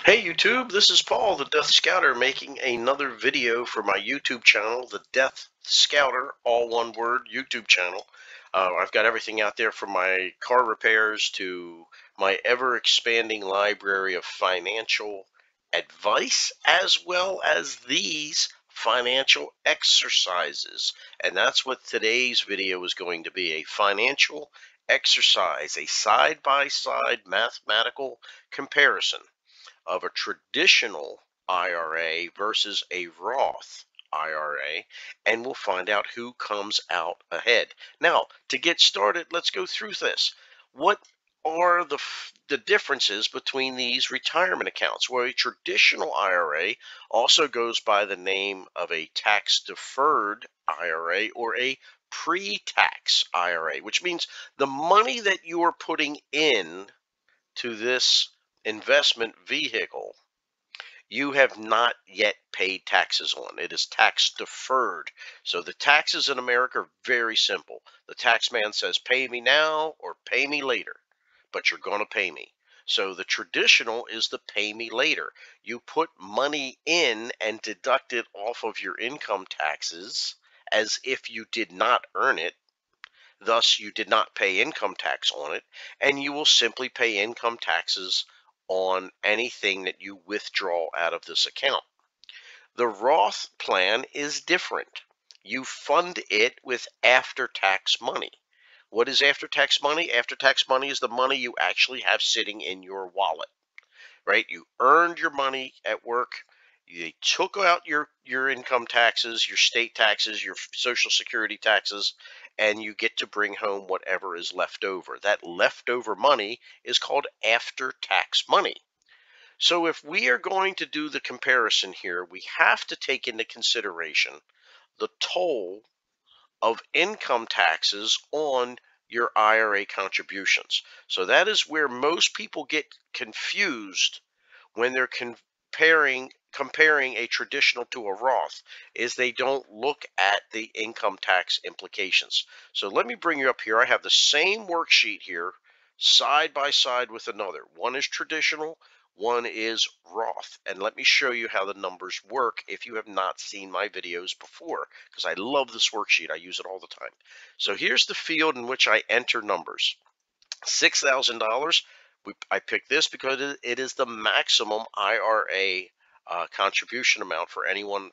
Hey YouTube, this is Paul, the Death Scouter, making another video for my YouTube channel, the Death Scouter, all one word, YouTube channel. I've got everything out there from my car repairs to my ever-expanding library of financial advice, as well as these financial exercises. And that's what today's video is going to be, a financial exercise, a side-by-side mathematical comparison of a traditional IRA versus a Roth IRA, and we'll find out who comes out ahead. Now, to get started, let's go through this. What are the differences between these retirement accounts? Well, a traditional IRA also goes by the name of a tax-deferred IRA or a pre-tax IRA, which means the money that you are putting in to this investment vehicle you have not yet paid taxes on. It is tax deferred. So the taxes in America are very simple. The tax man says, pay me now or pay me later, but you're going to pay me. So the traditional is the pay me later. You put money in and deduct it off of your income taxes as if you did not earn it. Thus, you did not pay income tax on it, and you will simply pay income taxes on anything that you withdraw out of this account. The Roth plan is different. You fund it with after-tax money. What is after-tax money? After-tax money is the money you actually have sitting in your wallet, right? You earned your money at work. They took out your income taxes, your state taxes, your Social Security taxes, and you get to bring home whatever is left over. That leftover money is called after-tax money. So if we are going to do the comparison here, we have to take into consideration the toll of income taxes on your IRA contributions. So that is where most people get confused when they're comparing a traditional to a Roth, is they don't look at the income tax implications. So let me bring you up here. I have the same worksheet here side by side with another. One is traditional, one is Roth. And let me show you how the numbers work if you have not seen my videos before, because I love this worksheet. I use it all the time. So here's the field in which I enter numbers. $6,000. I picked this because it is the maximum IRA contribution amount for anyone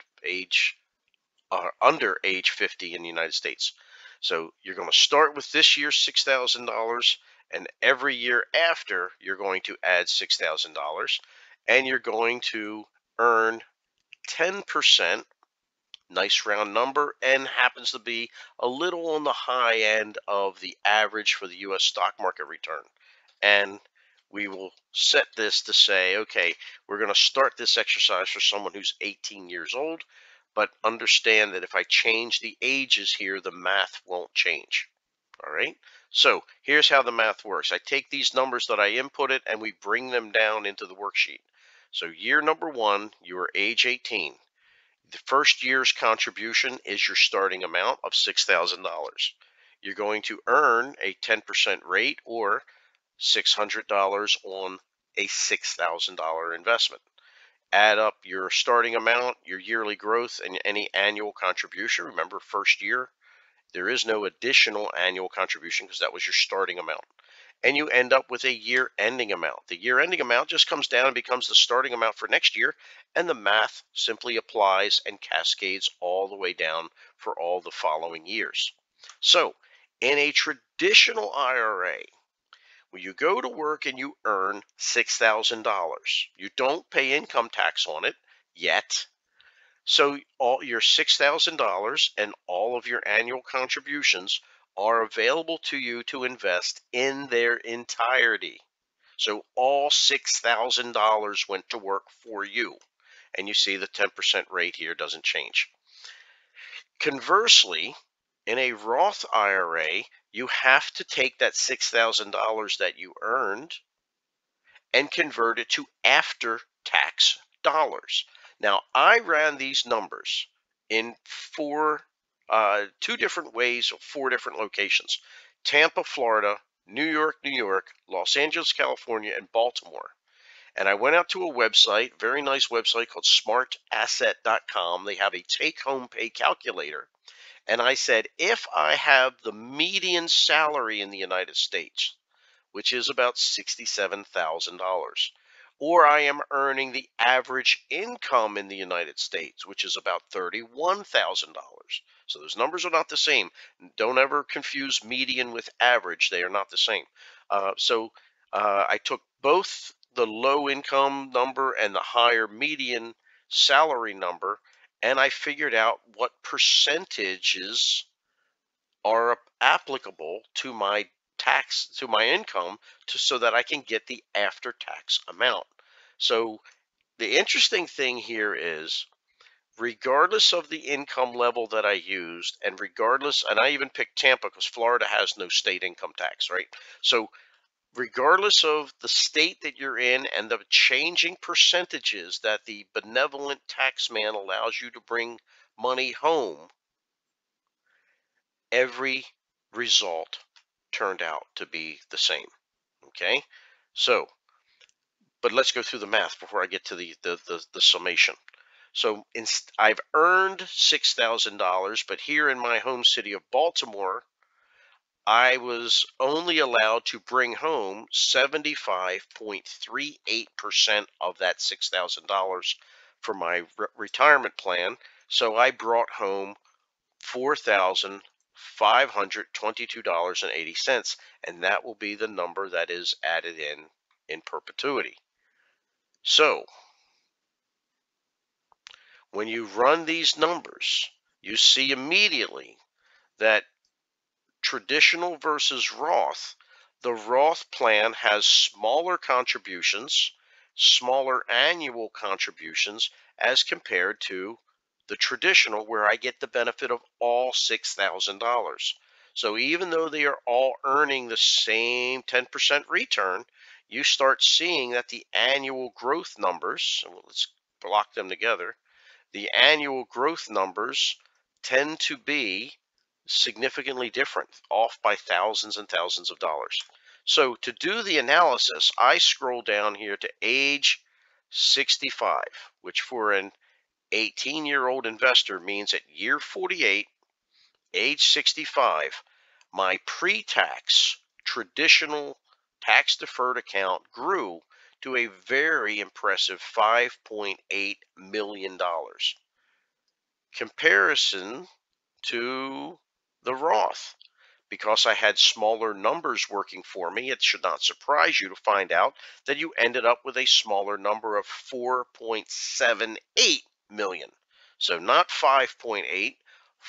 under age 50 in the United States. So you're going to start with this year's $6,000, and every year after you're going to add $6,000, and you're going to earn 10%. Nice round number, and happens to be a little on the high end of the average for the U.S. stock market return. And we will set this to say, okay, we're going to start this exercise for someone who's 18 years old, but understand that if I change the ages here, the math won't change. All right, so here's how the math works. I take these numbers that I inputted and we bring them down into the worksheet. So year number one, you are age 18. The first year's contribution is your starting amount of $6,000. You're going to earn a 10% rate, or $600 on a $6,000 investment. Add up your starting amount, your yearly growth, and any annual contribution. Remember, first year, there is no additional annual contribution because that was your starting amount. And you end up with a year-ending amount. The year-ending amount just comes down and becomes the starting amount for next year, and the math simply applies and cascades all the way down for all the following years. So, in a traditional IRA, when you go to work and you earn $6,000, you don't pay income tax on it yet. So all your $6,000 and all of your annual contributions are available to you to invest in their entirety. So all $6,000 went to work for you. And you see the 10% rate here doesn't change. Conversely, in a Roth IRA, you have to take that $6,000 that you earned and convert it to after-tax dollars. Now, I ran these numbers in two different ways, 4 different locations: Tampa, Florida, New York, Los Angeles, California, and Baltimore. And I went out to a website, very nice website called smartasset.com. They have a take-home pay calculator. And I said, if I have the median salary in the United States, which is about $67,000, or I am earning the average income in the United States, which is about $31,000. So those numbers are not the same. Don't ever confuse median with average. They are not the same. I took both the low income number and the higher median salary number, and I figured out what percentages are applicable to my income so that I can get the after tax amount. So the interesting thing here is, regardless of the income level that I used, and I even picked Tampa because Florida has no state income tax, right? So regardless of the state that you're in and the changing percentages that the benevolent tax man allows you to bring money home, every result turned out to be the same. Okay, so but let's go through the math before I get to the summation. So I've earned $6,000, but here in my home city of Baltimore, I was only allowed to bring home 75.38% of that $6,000 for my retirement plan. So I brought home $4,522.80, and that will be the number that is added in perpetuity. So when you run these numbers, you see immediately that traditional versus Roth, the Roth plan has smaller contributions, smaller annual contributions as compared to the traditional, where I get the benefit of all $6,000. So even though they are all earning the same 10% return, you start seeing that the annual growth numbers, let's block them together, the annual growth numbers tend to be significantly different, off by thousands and thousands of dollars. So to do the analysis, I scroll down here to age 65, which for an 18-year-old investor means at year 48, age 65, my pre-tax traditional tax-deferred account grew to a very impressive $5.8 million. Comparison to the Roth. Because I had smaller numbers working for me, it should not surprise you to find out that you ended up with a smaller number of 4.78 million. So not 5.8,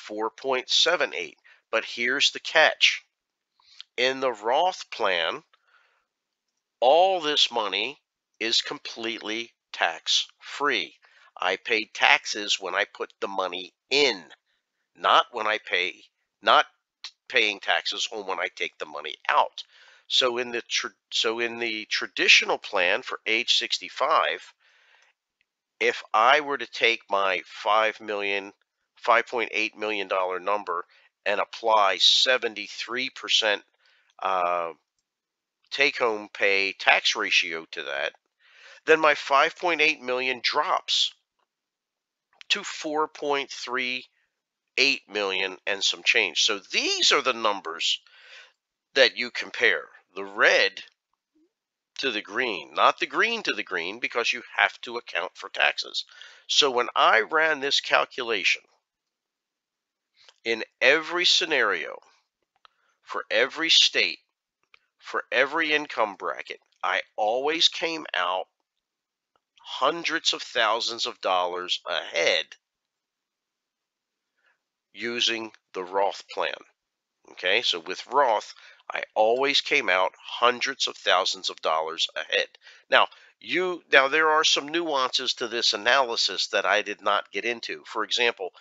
4.78. But here's the catch. In the Roth plan, all this money is completely tax-free. I paid taxes when I put the money in, not not paying taxes on when I take the money out. So in the traditional plan for age 65, if I were to take my $5.8 million number and apply 73% take-home pay tax ratio to that, then my 5.8 million drops to 4.38 million and some change. So these are the numbers that you compare. The red to the green, not the green to the green, because you have to account for taxes. So when I ran this calculation, in every scenario, for every state, for every income bracket, I always came out hundreds of thousands of dollars ahead using the Roth plan. Okay, so with Roth, I always came out hundreds of thousands of dollars ahead. Now, there are some nuances to this analysis that I did not get into. For example,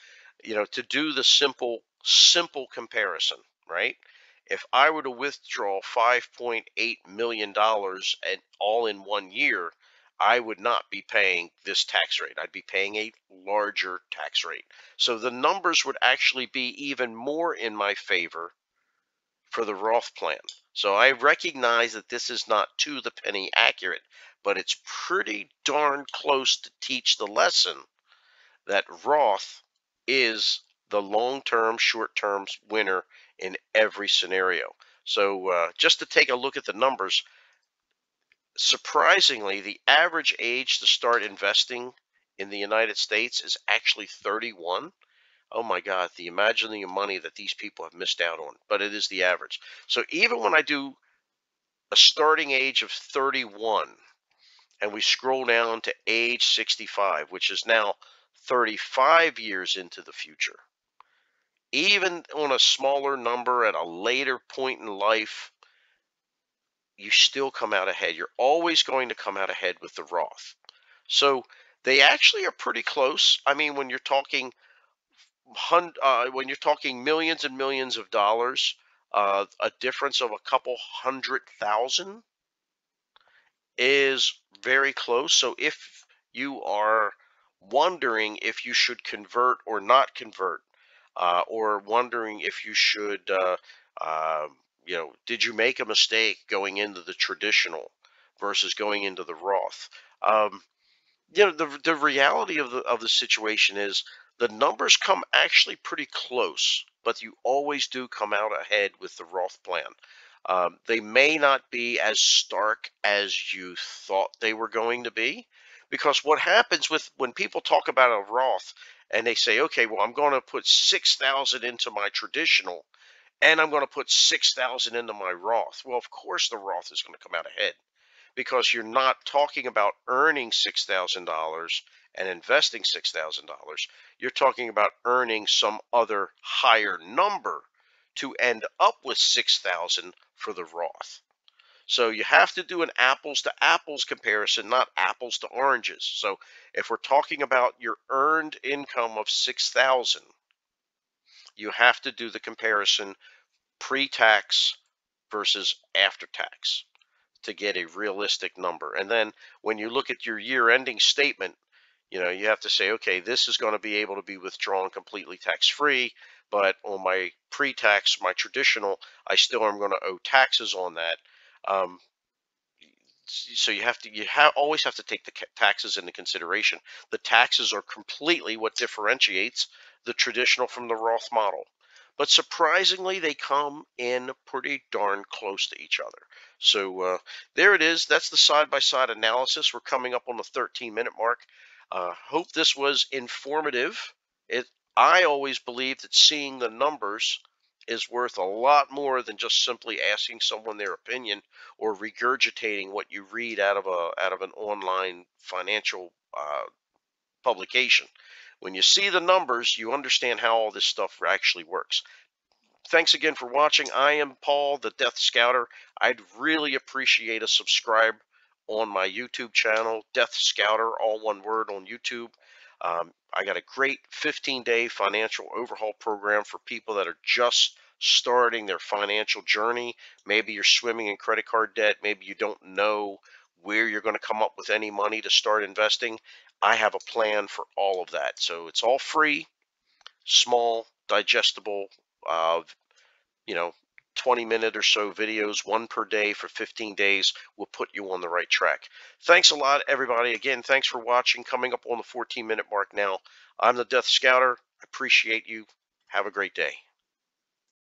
to do the simple comparison, right? If I were to withdraw $5.8 million and all in 1 year, I would not be paying this tax rate. I'd be paying a larger tax rate. So the numbers would actually be even more in my favor for the Roth plan. So I recognize that this is not to the penny accurate, but it's pretty darn close to teach the lesson that Roth is the long-term, short-term winner in every scenario. So just to take a look at the numbers, surprisingly, the average age to start investing in the United States is actually 31. Oh my God, imagine the money that these people have missed out on, but it is the average. So even when I do a starting age of 31 and we scroll down to age 65, which is now 35 years into the future, even on a smaller number at a later point in life, you still come out ahead. You're always going to come out ahead with the Roth. So they actually are pretty close. I mean, when you're talking millions and millions of dollars, a difference of a couple 100,000 is very close. So if you are wondering if you should convert or not convert, or wondering if you should, uh, did you make a mistake going into the traditional versus going into the Roth? Um, the reality of the situation is the numbers come actually pretty close, but you always do come out ahead with the Roth plan. They may not be as stark as you thought they were going to be, because what happens with when people talk about a Roth and they say, okay, well, I'm going to put 6,000 into my traditional and I'm going to put 6,000 into my Roth. Well, of course the Roth is going to come out ahead, because you're not talking about earning $6,000 and investing $6,000. You're talking about earning some other higher number to end up with 6,000 for the Roth. So you have to do an apples to apples comparison, not apples to oranges. So if we're talking about your earned income of 6,000, you have to do the comparison pre-tax versus after tax to get a realistic number. And then when you look at your year ending statement, you have to say, okay, this is going to be able to be withdrawn completely tax free, but on my pre-tax, my traditional, I still am going to owe taxes on that. Um, so always have to take the taxes into consideration. The taxes are completely what differentiates the traditional from the Roth model. But surprisingly, they come in pretty darn close to each other. So there it is. That's the side-by-side analysis. We're coming up on the 13-minute mark. Hope this was informative. I always believe that seeing the numbers is worth a lot more than just simply asking someone their opinion or regurgitating what you read out of an online financial publication. When you see the numbers, you understand how all this stuff actually works. Thanks again for watching. I am Paul, the Death Scouter. I'd really appreciate a subscribe on my YouTube channel, Death Scouter, all one word on YouTube. I got a great 15-day financial overhaul program for people that are just starting their financial journey. Maybe you're swimming in credit card debt. Maybe you don't know where you're going to come up with any money to start investing. I have a plan for all of that. So it's all free, small, digestible, uh, 20-minute or so videos, one per day for 15 days will put you on the right track. Thanks a lot, everybody. Again, thanks for watching. Coming up on the 14-minute mark now. I'm the Death Scouter. I appreciate you. Have a great day.